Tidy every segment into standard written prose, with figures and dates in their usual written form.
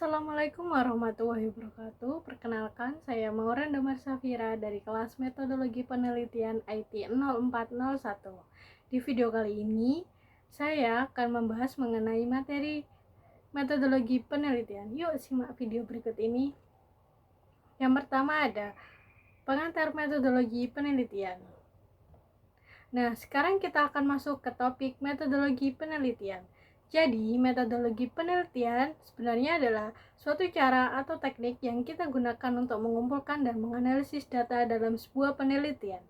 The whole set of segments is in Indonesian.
Assalamualaikum warahmatullahi wabarakatuh. Perkenalkan, saya Maureen Damar Safira dari kelas Metodologi Penelitian IT 0401. Di video kali ini, saya akan membahas mengenai materi metodologi penelitian. Yuk simak video berikut ini. Yang pertama ada pengantar metodologi penelitian. Nah, sekarang kita akan masuk ke topik metodologi penelitian. Jadi, metodologi penelitian sebenarnya adalah suatu cara atau teknik yang kita gunakan untuk mengumpulkan dan menganalisis data dalam sebuah penelitian.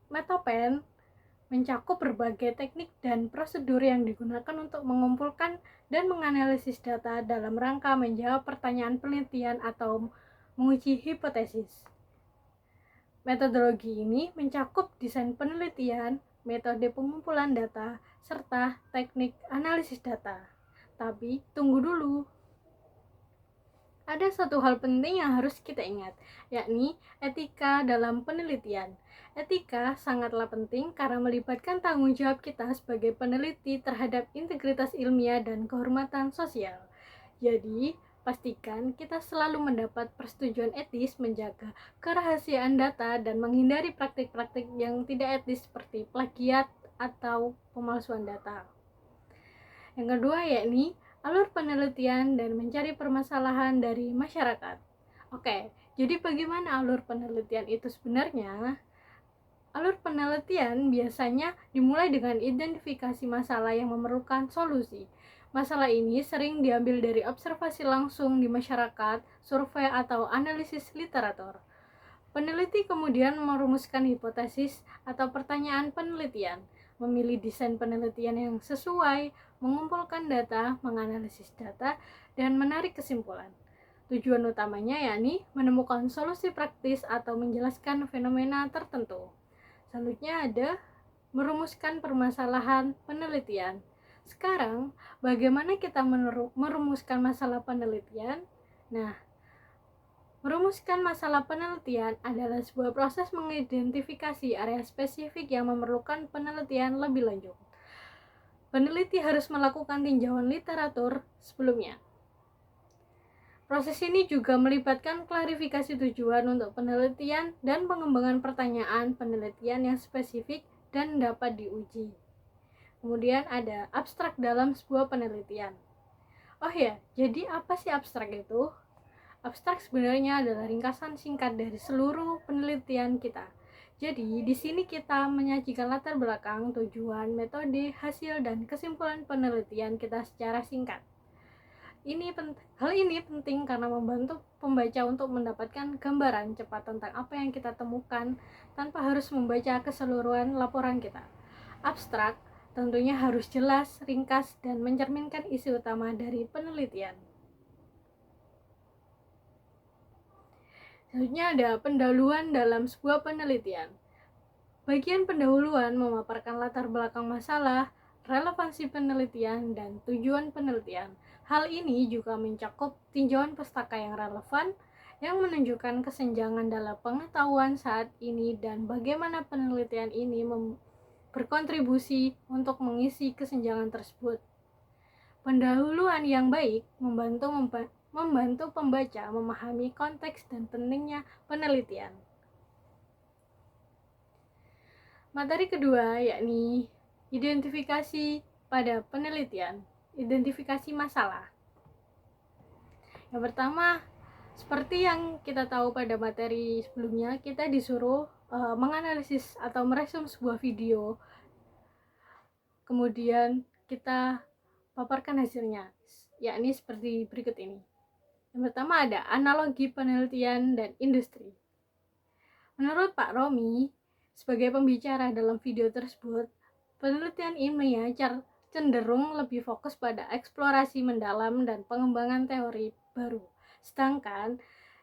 Metopen mencakup berbagai teknik dan prosedur yang digunakan untuk mengumpulkan dan menganalisis data dalam rangka menjawab pertanyaan penelitian atau menguji hipotesis. Metodologi ini mencakup desain penelitian, metode pengumpulan data, serta teknik analisis data. Tapi, tunggu dulu. Ada satu hal penting yang harus kita ingat, yakni etika dalam penelitian. Etika sangatlah penting karena melibatkan tanggung jawab kita sebagai peneliti terhadap integritas ilmiah dan kehormatan sosial. Jadi, pastikan kita selalu mendapat persetujuan etis menjaga kerahasiaan data dan menghindari praktik-praktik yang tidak etis seperti plagiat atau pemalsuan data. Yang kedua yakni alur penelitian dan mencari permasalahan dari masyarakat. Oke, jadi bagaimana alur penelitian itu sebenarnya? Alur penelitian biasanya dimulai dengan identifikasi masalah yang memerlukan solusi. Masalah ini sering diambil dari observasi langsung di masyarakat, survei atau analisis literatur. Peneliti kemudian merumuskan hipotesis atau pertanyaan penelitian, memilih desain penelitian yang sesuai, mengumpulkan data, menganalisis data, dan menarik kesimpulan. Tujuan utamanya yakni menemukan solusi praktis atau menjelaskan fenomena tertentu. Selanjutnya ada merumuskan permasalahan penelitian. Sekarang, bagaimana kita merumuskan masalah penelitian? Nah, merumuskan masalah penelitian adalah sebuah proses mengidentifikasi area spesifik yang memerlukan penelitian lebih lanjut. Peneliti harus melakukan tinjauan literatur sebelumnya. Proses ini juga melibatkan klarifikasi tujuan untuk penelitian dan pengembangan pertanyaan penelitian yang spesifik dan dapat diuji. Kemudian ada abstrak dalam sebuah penelitian. Oh ya, jadi apa sih abstrak itu? Abstrak sebenarnya adalah ringkasan singkat dari seluruh penelitian kita. Jadi, di sini kita menyajikan latar belakang, tujuan, metode, hasil, dan kesimpulan penelitian kita secara singkat. Hal ini penting karena membantu pembaca untuk mendapatkan gambaran cepat tentang apa yang kita temukan tanpa harus membaca keseluruhan laporan kita. Abstrak tentunya harus jelas, ringkas, dan mencerminkan isi utama dari penelitian. Selanjutnya ada pendahuluan dalam sebuah penelitian. Bagian pendahuluan memaparkan latar belakang masalah, relevansi penelitian, dan tujuan penelitian. Hal ini juga mencakup tinjauan pustaka yang relevan, yang menunjukkan kesenjangan dalam pengetahuan saat ini dan bagaimana penelitian ini berkontribusi untuk mengisi kesenjangan tersebut. Pendahuluan yang baik membantu pembaca memahami konteks dan pentingnya penelitian. Materi kedua yakni identifikasi pada penelitian, identifikasi masalah. Yang pertama, seperti yang kita tahu pada materi sebelumnya, kita disuruh menganalisis atau meresum sebuah video. Kemudian kita paparkan hasilnya, yakni seperti berikut ini. Yang pertama ada analogi penelitian dan industri. Menurut Pak Romi, sebagai pembicara dalam video tersebut, penelitian ilmiah cenderung lebih fokus pada eksplorasi mendalam dan pengembangan teori baru, sedangkan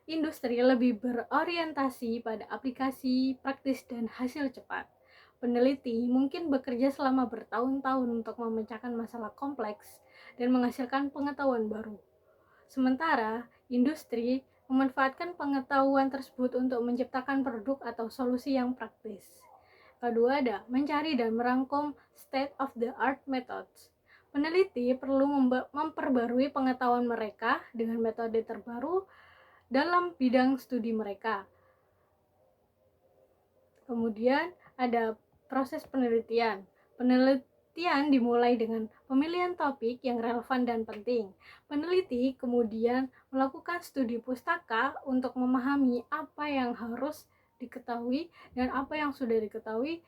industri lebih berorientasi pada aplikasi praktis dan hasil cepat. Peneliti mungkin bekerja selama bertahun-tahun untuk memecahkan masalah kompleks dan menghasilkan pengetahuan baru. Sementara industri memanfaatkan pengetahuan tersebut untuk menciptakan produk atau solusi yang praktis. Kedua ada mencari dan merangkum state of the art methods. Peneliti perlu memperbarui pengetahuan mereka dengan metode terbaru dalam bidang studi mereka. Kemudian ada proses penelitian. Penelitian dimulai dengan pemilihan topik yang relevan dan penting. Peneliti kemudian melakukan studi pustaka untuk memahami apa yang harus diketahui dan apa yang sudah diketahui,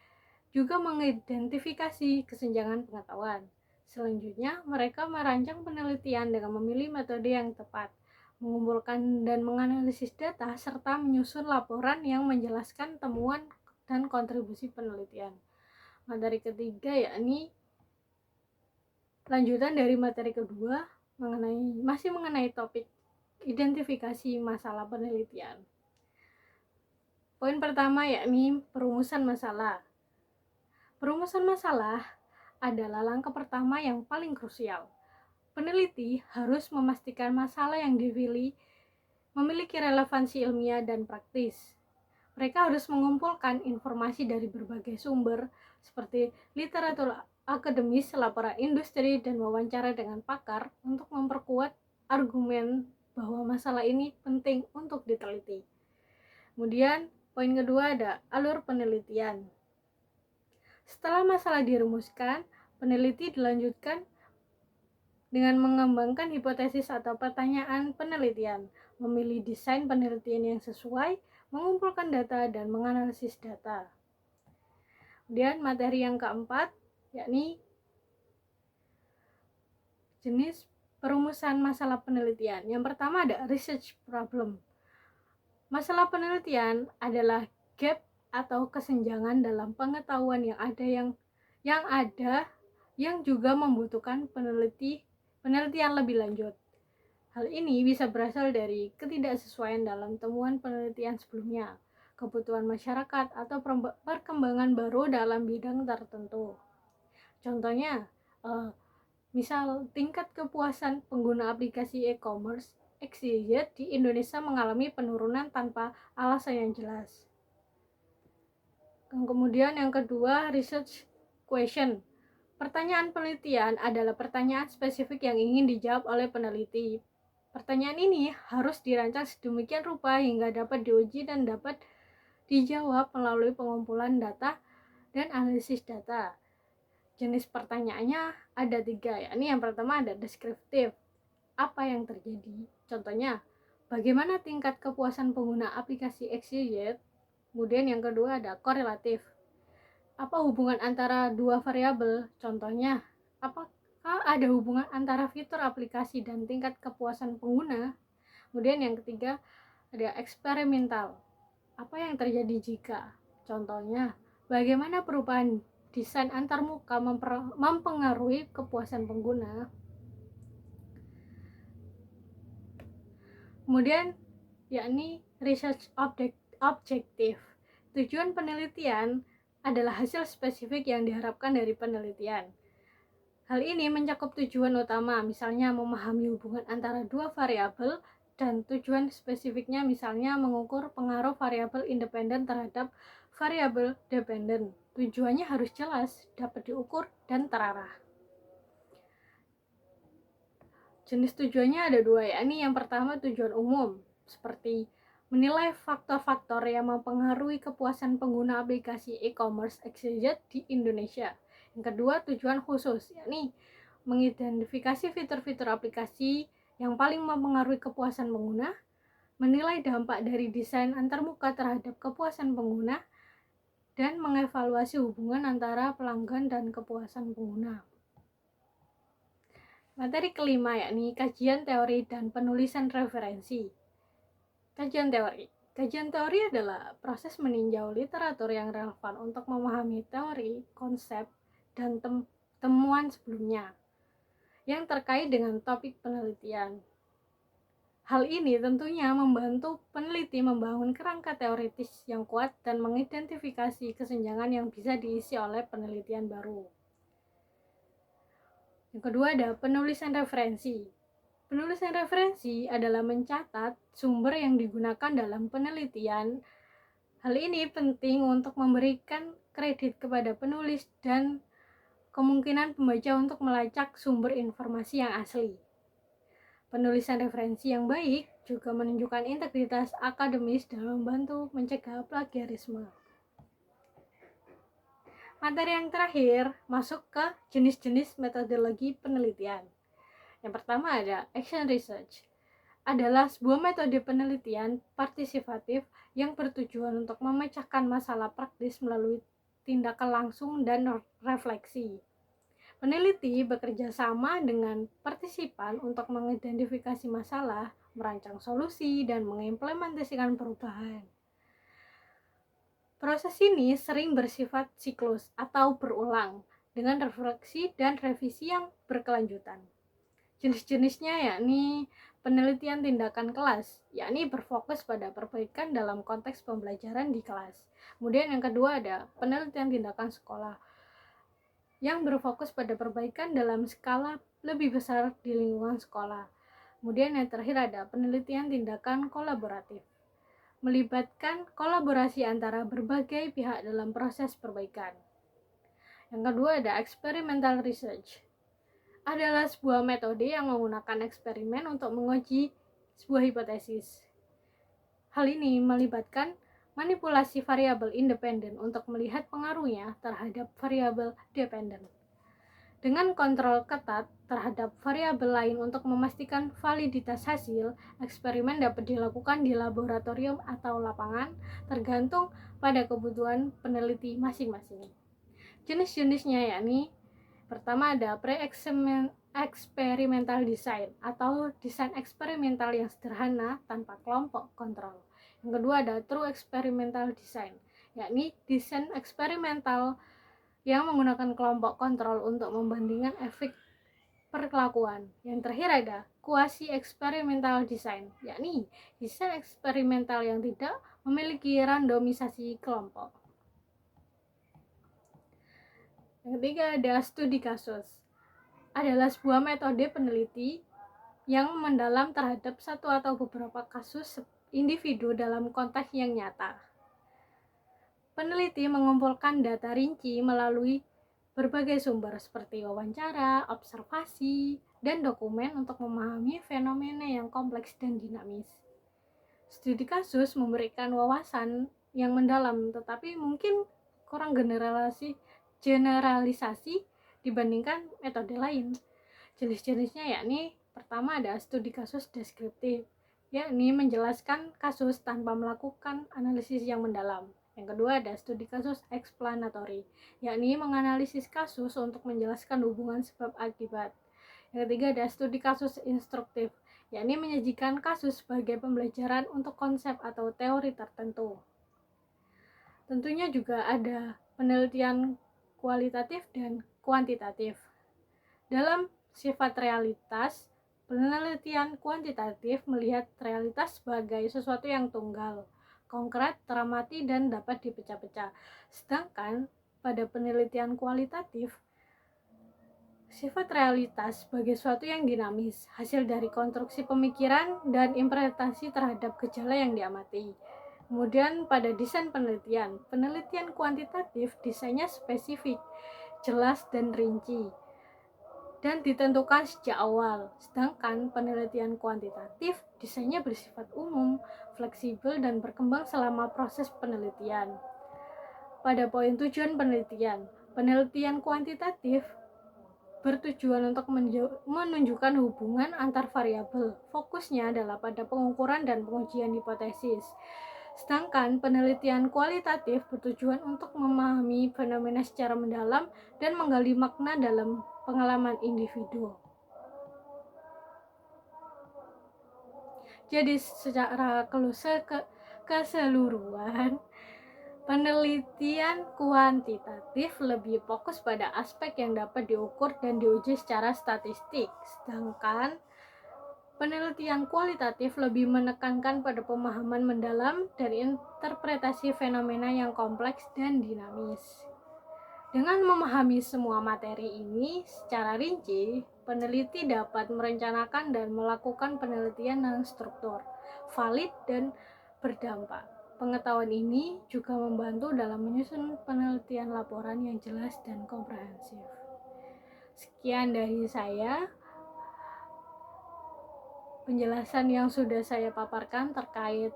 juga mengidentifikasi kesenjangan pengetahuan. Selanjutnya, mereka merancang penelitian dengan memilih metode yang tepat, mengumpulkan dan menganalisis data, serta menyusun laporan yang menjelaskan temuan dan kontribusi penelitian. Materi ketiga yakni lanjutan dari materi kedua masih mengenai topik identifikasi masalah penelitian. Poin pertama yakni perumusan masalah. Perumusan masalah adalah langkah pertama yang paling krusial. Peneliti harus memastikan masalah yang dipilih memiliki relevansi ilmiah dan praktis. Mereka harus mengumpulkan informasi dari berbagai sumber seperti literatur akademis, laporan industri, dan wawancara dengan pakar untuk memperkuat argumen bahwa masalah ini penting untuk diteliti. Kemudian, poin kedua ada alur penelitian. Setelah masalah dirumuskan, peneliti dilanjutkan dengan mengembangkan hipotesis atau pertanyaan penelitian, memilih desain penelitian yang sesuai, mengumpulkan data, dan menganalisis data. Kemudian materi yang keempat, yakni jenis perumusan masalah penelitian. Yang pertama ada research problem. Masalah penelitian adalah gap atau kesenjangan dalam pengetahuan yang juga membutuhkan penelitian lebih lanjut. Hal ini bisa berasal dari ketidaksesuaian dalam temuan penelitian sebelumnya, kebutuhan masyarakat, atau perkembangan baru dalam bidang tertentu. Contohnya, misal tingkat kepuasan pengguna aplikasi e-commerce XYZ di Indonesia mengalami penurunan tanpa alasan yang jelas. Kemudian yang kedua, research question. Pertanyaan penelitian adalah pertanyaan spesifik yang ingin dijawab oleh peneliti. Pertanyaan ini harus dirancang sedemikian rupa hingga dapat diuji dan dapat dijawab melalui pengumpulan data dan analisis data. Jenis pertanyaannya ada 3, yakni yang pertama ada deskriptif. Apa yang terjadi? Contohnya, bagaimana tingkat kepuasan pengguna aplikasi XYZ? Kemudian yang kedua ada korelatif. Apa hubungan antara dua variabel? Contohnya, apakah ada hubungan antara fitur aplikasi dan tingkat kepuasan pengguna? Kemudian yang ketiga ada eksperimental. Apa yang terjadi jika? Contohnya, bagaimana perubahan desain antarmuka mempengaruhi kepuasan pengguna? Kemudian yakni research objektif. Tujuan penelitian adalah hasil spesifik yang diharapkan dari penelitian. Hal ini mencakup tujuan utama, misalnya memahami hubungan antara dua variabel, dan tujuan spesifiknya misalnya mengukur pengaruh variabel independen terhadap variabel dependen. Tujuannya harus jelas, dapat diukur, dan terarah. Jenis tujuannya ada 2, yakni yang pertama tujuan umum, seperti menilai faktor-faktor yang mempengaruhi kepuasan pengguna aplikasi e-commerce XYZ di Indonesia. Yang kedua tujuan khusus, yakni mengidentifikasi fitur-fitur aplikasi yang paling mempengaruhi kepuasan pengguna, menilai dampak dari desain antarmuka terhadap kepuasan pengguna, dan mengevaluasi hubungan antara pelanggan dan kepuasan pengguna. Materi kelima yakni kajian teori dan penulisan referensi. Kajian teori adalah proses meninjau literatur yang relevan untuk memahami teori, konsep, dan temuan sebelumnya yang terkait dengan topik penelitian. Hal ini tentunya membantu peneliti membangun kerangka teoritis yang kuat dan mengidentifikasi kesenjangan yang bisa diisi oleh penelitian baru. Yang kedua ada penulisan referensi. Penulisan referensi adalah mencatat sumber yang digunakan dalam penelitian. Hal ini penting untuk memberikan kredit kepada penulis dan kemungkinan pembaca untuk melacak sumber informasi yang asli. Penulisan referensi yang baik juga menunjukkan integritas akademis dalam membantu mencegah plagiarisme. Materi yang terakhir masuk ke jenis-jenis metodologi penelitian. Yang pertama ada action research. Adalah sebuah metode penelitian partisipatif yang bertujuan untuk memecahkan masalah praktis melalui tindakan langsung dan refleksi. Peneliti bekerja sama dengan partisipan untuk mengidentifikasi masalah, merancang solusi, dan mengimplementasikan perubahan. Proses ini sering bersifat siklus atau berulang dengan refleksi dan revisi yang berkelanjutan. Jenis-jenisnya yakni penelitian tindakan kelas, yakni berfokus pada perbaikan dalam konteks pembelajaran di kelas. Kemudian yang kedua ada penelitian tindakan sekolah, yang berfokus pada perbaikan dalam skala lebih besar di lingkungan sekolah. Kemudian yang terakhir ada penelitian tindakan kolaboratif, melibatkan kolaborasi antara berbagai pihak dalam proses perbaikan. Yang kedua ada experimental research. Adalah sebuah metode yang menggunakan eksperimen untuk menguji sebuah hipotesis. Hal ini melibatkan manipulasi variabel independen untuk melihat pengaruhnya terhadap variabel dependen. Dengan kontrol ketat terhadap variabel lain untuk memastikan validitas hasil, eksperimen dapat dilakukan di laboratorium atau lapangan tergantung pada kebutuhan peneliti masing-masing. Jenis-jenisnya yakni pertama ada pre-experimental design atau desain eksperimental yang sederhana tanpa kelompok kontrol. Yang kedua ada true experimental design, yakni desain eksperimental yang menggunakan kelompok kontrol untuk membandingkan efek perlakuan. Yang terakhir ada quasi experimental design, yakni desain eksperimental yang tidak memiliki randomisasi kelompok. Yang ketiga ada studi kasus. Adalah sebuah metode peneliti yang mendalam terhadap satu atau beberapa kasus individu dalam konteks yang nyata. Peneliti mengumpulkan data rinci melalui berbagai sumber seperti wawancara, observasi, dan dokumen untuk memahami fenomena yang kompleks dan dinamis. Studi kasus memberikan wawasan yang mendalam tetapi mungkin kurang generalisasi dibandingkan metode lain. Jenis-jenisnya yakni pertama ada studi kasus deskriptif, yakni menjelaskan kasus tanpa melakukan analisis yang mendalam. Yang kedua ada studi kasus explanatory, yakni menganalisis kasus untuk menjelaskan hubungan sebab akibat. Yang ketiga ada studi kasus instruktif, yakni menyajikan kasus sebagai pembelajaran untuk konsep atau teori tertentu. Tentunya juga ada penelitian kualitatif dan kuantitatif. Dalam sifat realitas, penelitian kuantitatif melihat realitas sebagai sesuatu yang tunggal, konkret, teramati, dan dapat dipecah-pecah. Sedangkan pada penelitian kualitatif, sifat realitas sebagai sesuatu yang dinamis, hasil dari konstruksi pemikiran dan interpretasi terhadap gejala yang diamati. Kemudian pada desain penelitian kuantitatif desainnya spesifik, jelas dan rinci, dan ditentukan sejak awal. Sedangkan penelitian kuantitatif desainnya bersifat umum, fleksibel, dan berkembang selama proses penelitian. Pada poin tujuan penelitian kuantitatif bertujuan untuk menunjukkan hubungan antar variabel. Fokusnya adalah pada pengukuran dan pengujian hipotesis. Sedangkan penelitian kualitatif bertujuan untuk memahami fenomena secara mendalam dan menggali makna dalam pengalaman individu. Jadi secara keseluruhan, penelitian kuantitatif lebih fokus pada aspek yang dapat diukur dan diuji secara statistik, sedangkan penelitian kualitatif lebih menekankan pada pemahaman mendalam dan interpretasi fenomena yang kompleks dan dinamis. Dengan memahami semua materi ini secara rinci, peneliti dapat merencanakan dan melakukan penelitian yang struktur, valid, dan berdampak. Pengetahuan ini juga membantu dalam menyusun penelitian laporan yang jelas dan komprehensif. Sekian dari saya penjelasan yang sudah saya paparkan terkait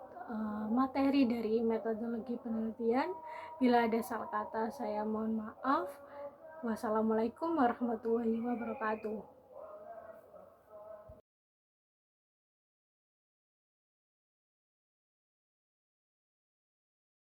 materi dari metodologi penelitian. Bila ada salah kata, saya mohon maaf. Wassalamualaikum warahmatullahi wabarakatuh.